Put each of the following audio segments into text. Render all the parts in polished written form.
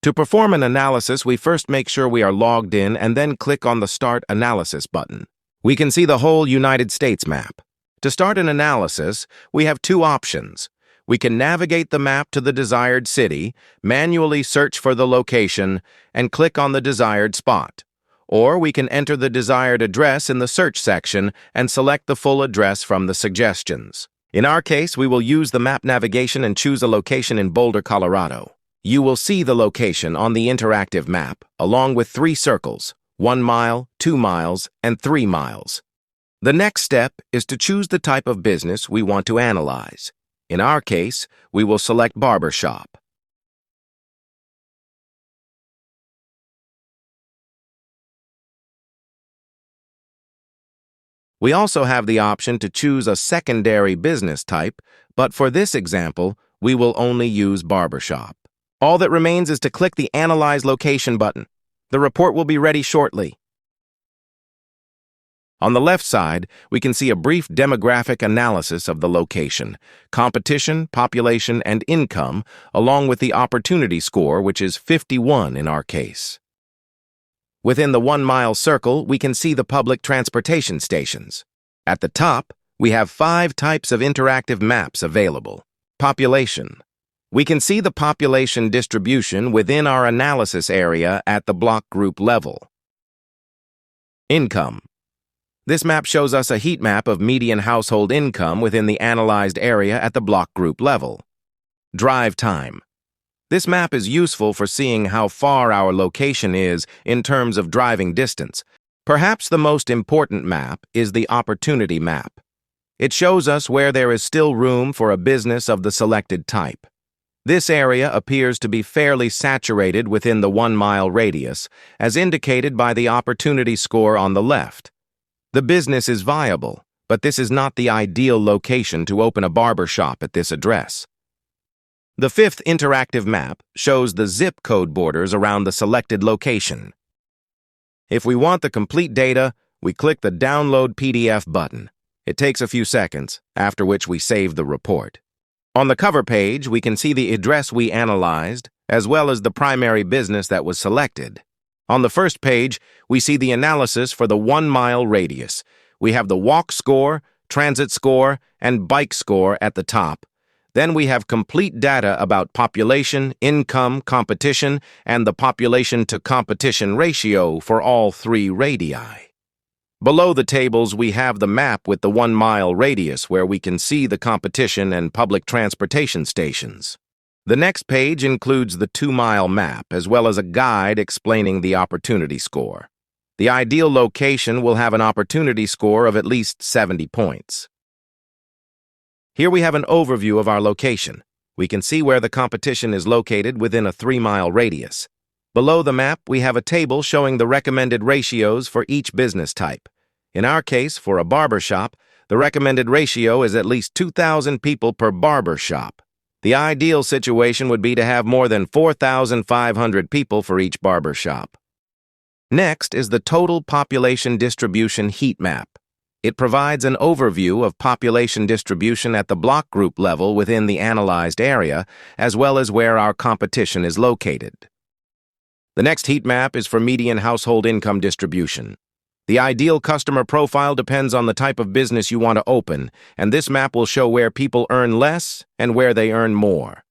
To perform an analysis, we first make sure we are logged in and then click on the Start Analysis button. We can see the whole United States map. To start an analysis, we have two options. We can navigate the map to the desired city, manually search for the location, and click on the desired spot. Or we can enter the desired address in the search section and select the full address from the suggestions. In our case, we will use the map navigation and choose a location in Boulder, Colorado. You will see the location on the interactive map, along with 3 circles, 1 mile, 2 miles, and 3 miles. The next step is to choose the type of business we want to analyze. In our case, we will select barbershop. We also have the option to choose a secondary business type, but for this example, we will only use barbershop. All that remains is to click the Analyze Location button. The report will be ready shortly. On the left side, we can see a brief demographic analysis of the location, competition, population, and income, along with the opportunity score, which is 51 in our case. Within the 1 mile circle, we can see the public transportation stations. At the top, we have 5 types of interactive maps available. Population. We can see the population distribution within our analysis area at the block group level. Income. This map shows us a heat map of median household income within the analyzed area at the block group level. Drive time. This map is useful for seeing how far our location is in terms of driving distance. Perhaps the most important map is the opportunity map. It shows us where there is still room for a business of the selected type. This area appears to be fairly saturated within the 1 mile radius, as indicated by the opportunity score on the left. The business is viable, but this is not the ideal location to open a barber shop at this address. The 5th interactive map shows the zip code borders around the selected location. If we want the complete data, we click the Download PDF button. It takes a few seconds, after which we save the report. On the cover page, we can see the address we analyzed, as well as the primary business that was selected. On the first page, we see the analysis for the 1 mile radius. We have the walk score, transit score, and bike score at the top. Then we have complete data about population, income, competition, and the population-to-competition ratio for all 3 radii. Below the tables, we have the map with the 1 mile radius where we can see the competition and public transportation stations. The next page includes the 2 mile map, as well as a guide explaining the opportunity score. The ideal location will have an opportunity score of at least 70 points. Here we have an overview of our location. We can see where the competition is located within a 3 mile radius. Below the map, we have a table showing the recommended ratios for each business type. In our case, for a barber shop, the recommended ratio is at least 2,000 people per barber shop. The ideal situation would be to have more than 4,500 people for each barber shop. Next is the total population distribution heat map. It provides an overview of population distribution at the block group level within the analyzed area, as well as where our competition is located. The next heat map is for median household income distribution. The ideal customer profile depends on the type of business you want to open, and this map will show where people earn less and where they earn more.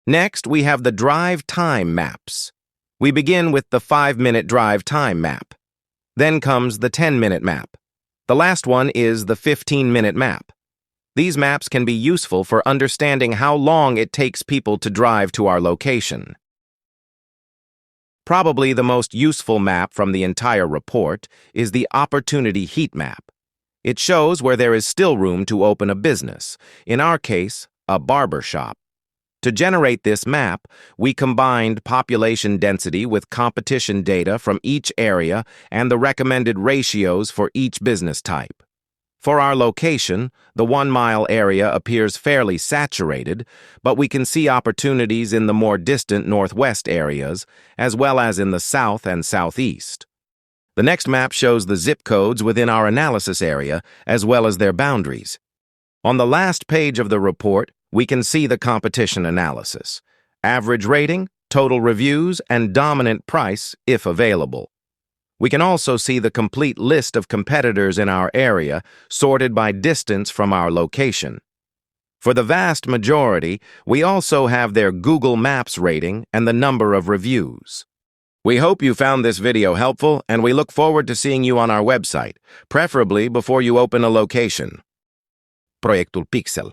Next, we have the drive time maps. We begin with the 5-minute drive time map. Then comes the 10-minute map. The last one is the 15-minute map. These maps can be useful for understanding how long it takes people to drive to our location. Probably the most useful map from the entire report is the Opportunity Heat Map. It shows where there is still room to open a business, in our case, a barber shop. To generate this map, we combined population density with competition data from each area and the recommended ratios for each business type. For our location, the 1 mile area appears fairly saturated, but we can see opportunities in the more distant northwest areas, as well as in the south and southeast. The next map shows the zip codes within our analysis area, as well as their boundaries. On the last page of the report, we can see the competition analysis. Average rating, total reviews, and dominant price if available. We can also see the complete list of competitors in our area, sorted by distance from our location. For the vast majority, we also have their Google Maps rating and the number of reviews. We hope you found this video helpful, and we look forward to seeing you on our website, preferably before you open a location. Proiectul Pixel.